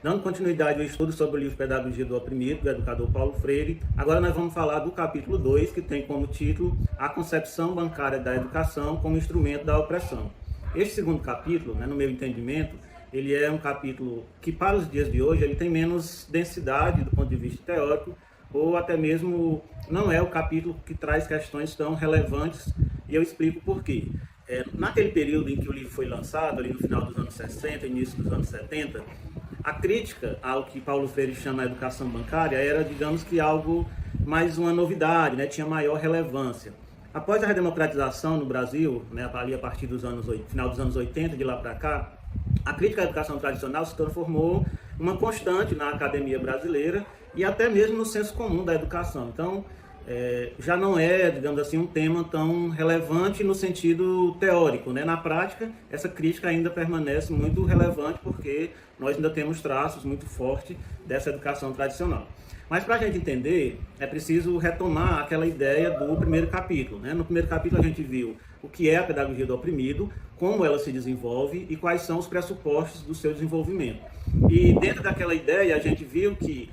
Dando continuidade ao estudo sobre o livro Pedagogia do Oprimido, do educador Paulo Freire, agora nós vamos falar do capítulo 2, que tem como título A Concepção Bancária da Educação como Instrumento da Opressão. Este segundo capítulo, no meu entendimento, ele é um capítulo que para os dias de hoje ele tem menos densidade do ponto de vista teórico, ou até mesmo não é o capítulo que traz questões tão relevantes, e eu explico por quê. Naquele período em que o livro foi lançado, ali no final dos anos 60, início dos anos 70, a crítica ao que Paulo Freire chama de educação bancária era, digamos que algo mais uma novidade, tinha maior relevância. Após a redemocratização no Brasil, ali a partir dos final dos anos 80, de lá para cá, a crítica à educação tradicional se transformou uma constante na academia brasileira e até mesmo no senso comum da educação. Então, já não é, digamos assim, um tema tão relevante no sentido teórico, Na prática, essa crítica ainda permanece muito relevante porque nós ainda temos traços muito fortes dessa educação tradicional. Mas para a gente entender, é preciso retomar aquela ideia do primeiro capítulo. No primeiro capítulo a gente viu o que é a pedagogia do oprimido, como ela se desenvolve e quais são os pressupostos do seu desenvolvimento. E dentro daquela ideia a gente viu que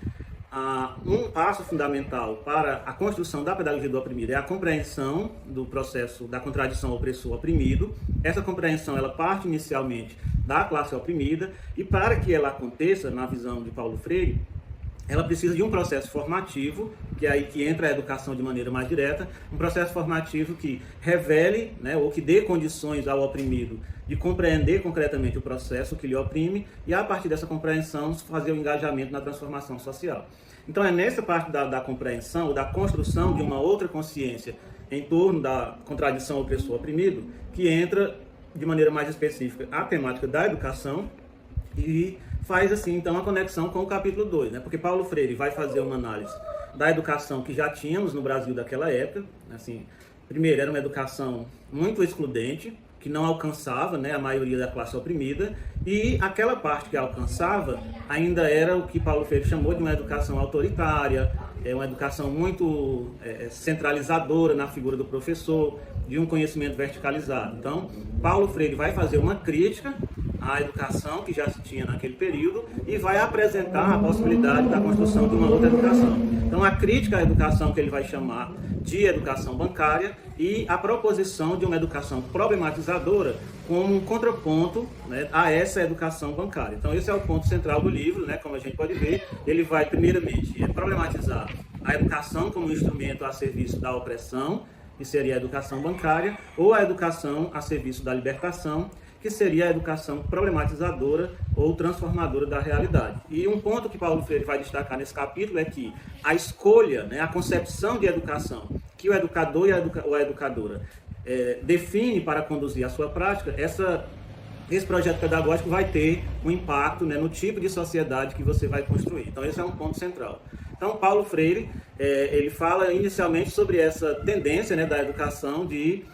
um passo fundamental para a construção da pedagogia do oprimido é a compreensão do processo da contradição opressor-oprimido. Essa compreensão ela parte inicialmente da classe oprimida e para que ela aconteça, na visão de Paulo Freire, ela precisa de um processo formativo, que é aí que entra a educação de maneira mais direta, um processo formativo que revele, ou que dê condições ao oprimido de compreender concretamente o processo que lhe oprime e, a partir dessa compreensão, fazer o engajamento na transformação social. Então, é nessa parte da compreensão, da construção de uma outra consciência em torno da contradição opressor-oprimido, que entra, de maneira mais específica, a temática da educação e faz, assim, então, a conexão com o capítulo 2, Porque Paulo Freire vai fazer uma análise da educação que já tínhamos no Brasil daquela época. Assim, primeiro, era uma educação muito excludente, que não alcançava a maioria da classe oprimida, e aquela parte que alcançava ainda era o que Paulo Freire chamou de uma educação autoritária, uma educação muito centralizadora na figura do professor, de um conhecimento verticalizado. Então, Paulo Freire vai fazer uma crítica à educação que já se tinha naquele período e vai apresentar a possibilidade da construção de uma outra educação. Então, a crítica à educação que ele vai chamar de educação bancária e a proposição de uma educação problematizadora como um contraponto a essa educação bancária. Então, esse é o ponto central do livro, como a gente pode ver. Ele vai, primeiramente, problematizar a educação como instrumento a serviço da opressão, que seria a educação bancária, ou a educação a serviço da libertação, que seria a educação problematizadora ou transformadora da realidade. E um ponto que Paulo Freire vai destacar nesse capítulo é que a escolha, a concepção de educação que o educador e a educadora define para conduzir a sua prática, esse projeto pedagógico vai ter um impacto no tipo de sociedade que você vai construir. Então, esse é um ponto central. Então, Paulo Freire, ele fala inicialmente sobre essa tendência da educação de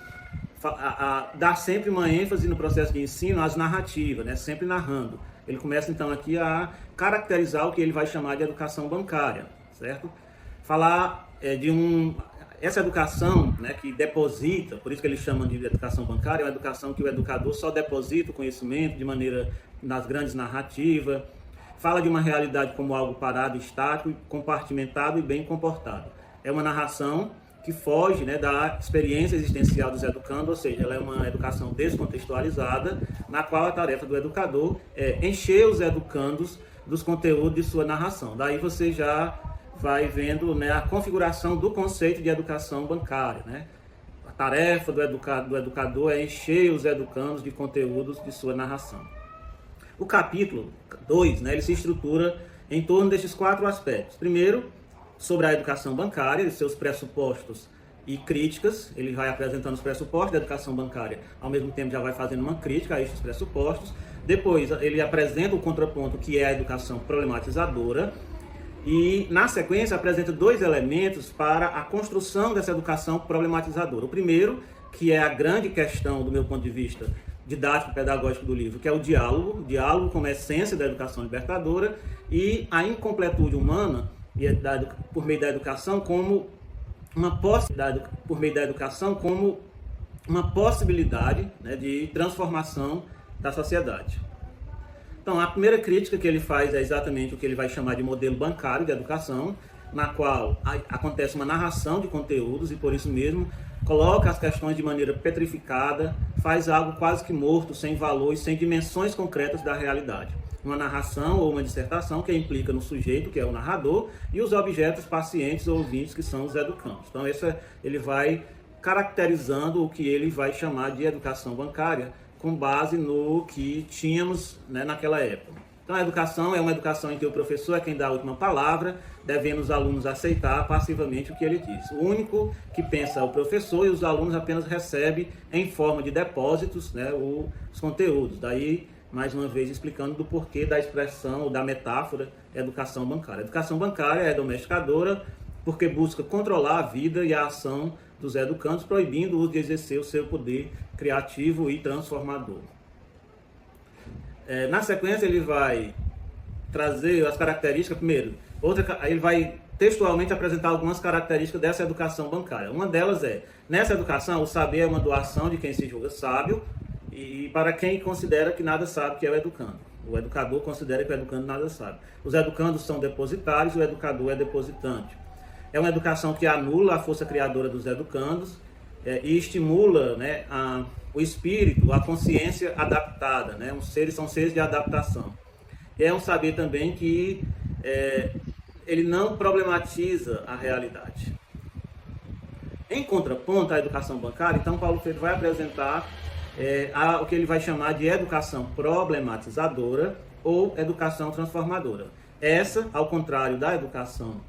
dar sempre uma ênfase no processo de ensino às narrativas, sempre narrando. Ele começa então aqui a caracterizar o que ele vai chamar de educação bancária, certo? Falar essa educação que deposita, por isso que eles chamam de educação bancária, é uma educação que o educador só deposita o conhecimento de maneira nas grandes narrativas, fala de uma realidade como algo parado, estático, compartimentado e bem comportado. É uma narração que foge da experiência existencial dos educandos, ou seja, ela é uma educação descontextualizada, na qual a tarefa do educador é encher os educandos dos conteúdos de sua narração. Daí você já vai vendo a configuração do conceito de educação bancária. A tarefa do educador é encher os educandos de conteúdos de sua narração. O capítulo 2, ele se estrutura em torno desses 4 aspectos. Primeiro, sobre a educação bancária e seus pressupostos e críticas. Ele vai apresentando os pressupostos da educação bancária, ao mesmo tempo já vai fazendo uma crítica a esses pressupostos. Depois ele apresenta o contraponto, que é a educação problematizadora, e na sequência apresenta 2 elementos para a construção dessa educação problematizadora. O primeiro, que é a grande questão do meu ponto de vista didático pedagógico do livro, que é o diálogo como essência da educação libertadora, e a incompletude humana por meio da educação como uma possibilidade de transformação da sociedade. Então, a primeira crítica que ele faz é exatamente o que ele vai chamar de modelo bancário de educação, na qual acontece uma narração de conteúdos e, por isso mesmo, coloca as questões de maneira petrificada, faz algo quase que morto, sem valor e sem dimensões concretas da realidade. Uma narração ou uma dissertação que implica no sujeito, que é o narrador, e os objetos pacientes ou ouvintes, que são os educandos. Então, ele vai caracterizando o que ele vai chamar de educação bancária, com base no que tínhamos, né, naquela época. Então, a educação é uma educação em que o professor é quem dá a última palavra, devendo os alunos aceitar passivamente o que ele diz. O único que pensa é o professor e os alunos apenas recebem em forma de depósitos, né, os conteúdos. Daí, mais uma vez, explicando do porquê da expressão ou da metáfora educação bancária. A educação bancária é domesticadora porque busca controlar a vida e a ação dos educandos, proibindo-os de exercer o seu poder criativo e transformador. Na sequência, ele vai trazer as características, primeiro, ele vai textualmente apresentar algumas características dessa educação bancária. Uma delas nessa educação, o saber é uma doação de quem se julga sábio e para quem considera que nada sabe, que é o educando. O educador considera que o educando nada sabe. Os educandos são depositários, o educador é depositante. É uma educação que anula a força criadora dos educandos e estimula, né, o espírito, a consciência adaptada, né? São seres de adaptação. É um saber também que ele não problematiza a realidade. Em contraponto à educação bancária, então Paulo Freire vai apresentar o que ele vai chamar de educação problematizadora ou educação transformadora. Essa, ao contrário da educação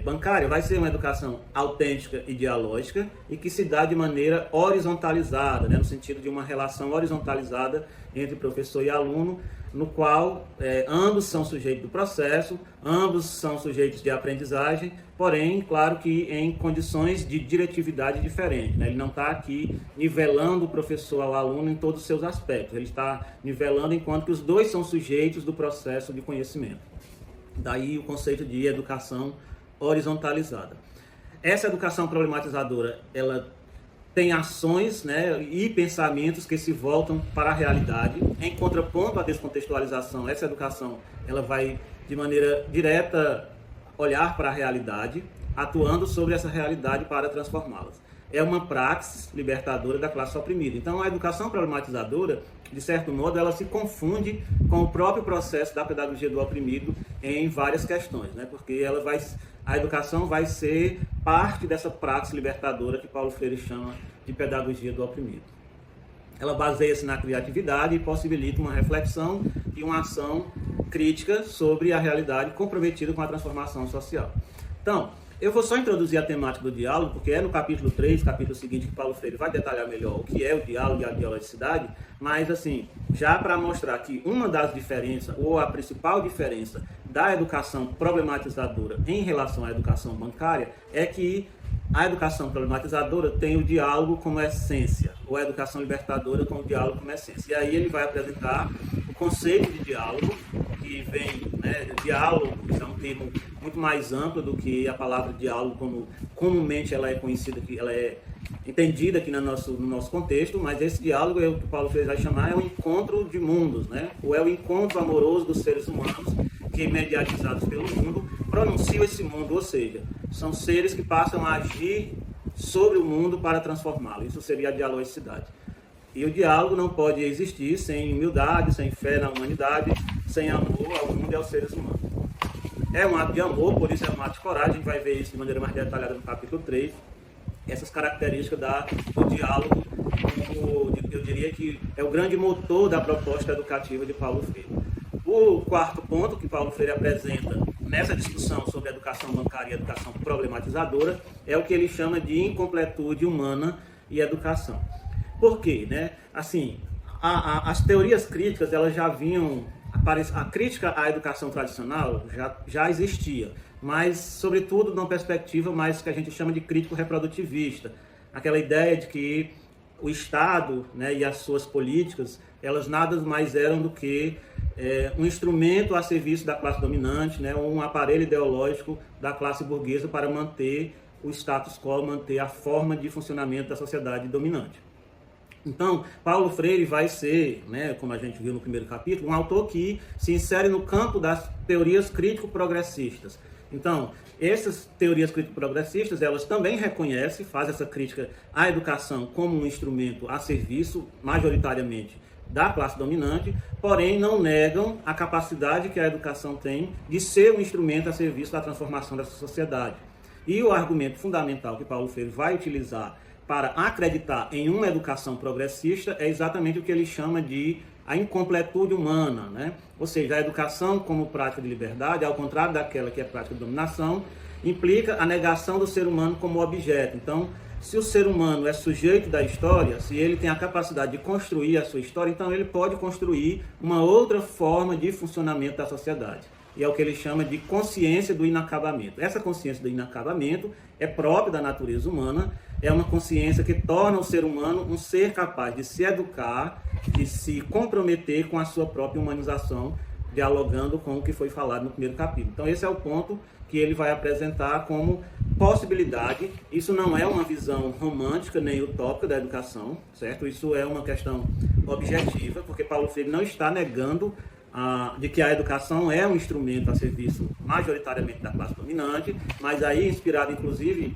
bancária, vai ser uma educação autêntica e dialógica e que se dá de maneira horizontalizada, né, no sentido de uma relação horizontalizada entre professor e aluno, no qual ambos são sujeitos do processo, ambos são sujeitos de aprendizagem, porém, claro que em condições de diretividade diferentes, né? Ele não está aqui nivelando o professor ao aluno em todos os seus aspectos, ele está nivelando enquanto que os dois são sujeitos do processo de conhecimento. Daí o conceito de educação horizontalizada. Essa educação problematizadora, ela tem ações, né, e pensamentos que se voltam para a realidade. Em contraponto à descontextualização, essa educação ela vai, de maneira direta, olhar para a realidade, atuando sobre essa realidade para transformá-las. É uma praxis libertadora da classe oprimida. Então, a educação problematizadora, de certo modo, ela se confunde com o próprio processo da pedagogia do oprimido em várias questões, né? Porque a educação vai ser parte dessa praxis libertadora que Paulo Freire chama de pedagogia do oprimido. Ela baseia-se na criatividade e possibilita uma reflexão e uma ação crítica sobre a realidade comprometida com a transformação social. Então, eu vou só introduzir a temática do diálogo, porque é no capítulo 3, capítulo seguinte, que Paulo Freire vai detalhar melhor o que é o diálogo e a dialogicidade, mas assim, já para mostrar que uma das diferenças, ou a principal diferença da educação problematizadora em relação à educação bancária, é que a educação problematizadora tem o diálogo como essência, ou a educação libertadora com o diálogo como essência. E aí ele vai apresentar o conceito de diálogo, que vem, né, diálogo, que é um termo muito mais amplo do que a palavra diálogo como comumente ela é conhecida, que ela é entendida aqui no nosso contexto, mas esse diálogo é o que Paulo Freire vai chamar é o encontro de mundos, né? Ou é o encontro amoroso dos seres humanos que, mediatizados pelo mundo, pronunciam esse mundo, ou seja, são seres que passam a agir sobre o mundo para transformá-lo. Isso seria a dialogicidade. E o diálogo não pode existir sem humildade, sem fé na humanidade, sem amor ao mundo e aos seres humanos. É um ato de amor, por isso é um ato de coragem, a gente vai ver isso de maneira mais detalhada no capítulo 3. Essas características do diálogo, eu diria que é o grande motor da proposta educativa de Paulo Freire. O quarto ponto que Paulo Freire apresenta nessa discussão sobre educação bancária e educação problematizadora é o que ele chama de incompletude humana e educação. Por quê? Né? Assim, as teorias críticas elas já vinham, a crítica à educação tradicional já existia, mas sobretudo numa perspectiva mais que a gente chama de crítico reprodutivista, aquela ideia de que o Estado, né, e as suas políticas, elas nada mais eram do que um instrumento a serviço da classe dominante, né, um aparelho ideológico da classe burguesa para manter o status quo, manter a forma de funcionamento da sociedade dominante. Então, Paulo Freire vai ser, né, como a gente viu no primeiro capítulo, um autor que se insere no campo das teorias crítico-progressistas. Então, essas teorias crítico-progressistas, elas também reconhecem, fazem essa crítica à educação como um instrumento a serviço, majoritariamente, da classe dominante, porém não negam a capacidade que a educação tem de ser um instrumento a serviço da transformação dessa sociedade. E o argumento fundamental que Paulo Freire vai utilizar para acreditar em uma educação progressista é exatamente o que ele chama de a incompletude humana, né? Ou seja, a educação como prática de liberdade, ao contrário daquela que é prática de dominação, implica a negação do ser humano como objeto. Então, se o ser humano é sujeito da história, se ele tem a capacidade de construir a sua história, então ele pode construir uma outra forma de funcionamento da sociedade. E é o que ele chama de consciência do inacabamento. Essa consciência do inacabamento é própria da natureza humana, é uma consciência que torna o ser humano um ser capaz de se educar, de se comprometer com a sua própria humanização, dialogando com o que foi falado no primeiro capítulo. Então esse é o ponto que ele vai apresentar como possibilidade. Isso não é uma visão romântica nem utópica da educação, certo? Isso é uma questão objetiva, porque Paulo Freire não está negando de que a educação é um instrumento a serviço majoritariamente da classe dominante, mas aí inspirado inclusive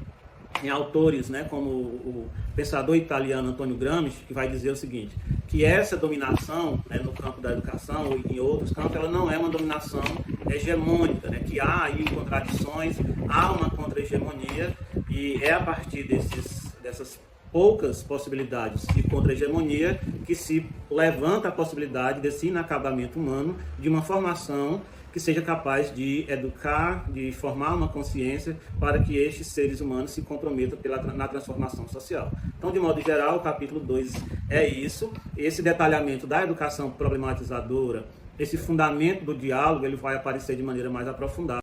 em autores, né, como o pensador italiano Antonio Gramsci, que vai dizer o seguinte, que essa dominação, né, no campo da educação ou em outros campos, ela não é uma dominação hegemônica, né, que há aí contradições, há uma contra-hegemonia, e é a partir dessas poucas possibilidades de contra-hegemonia que se levanta a possibilidade desse inacabamento humano, de uma formação que seja capaz de educar, de formar uma consciência para que estes seres humanos se comprometam na transformação social. Então, de modo geral, o capítulo 2 é isso. Esse detalhamento da educação problematizadora, esse fundamento do diálogo, ele vai aparecer de maneira mais aprofundada.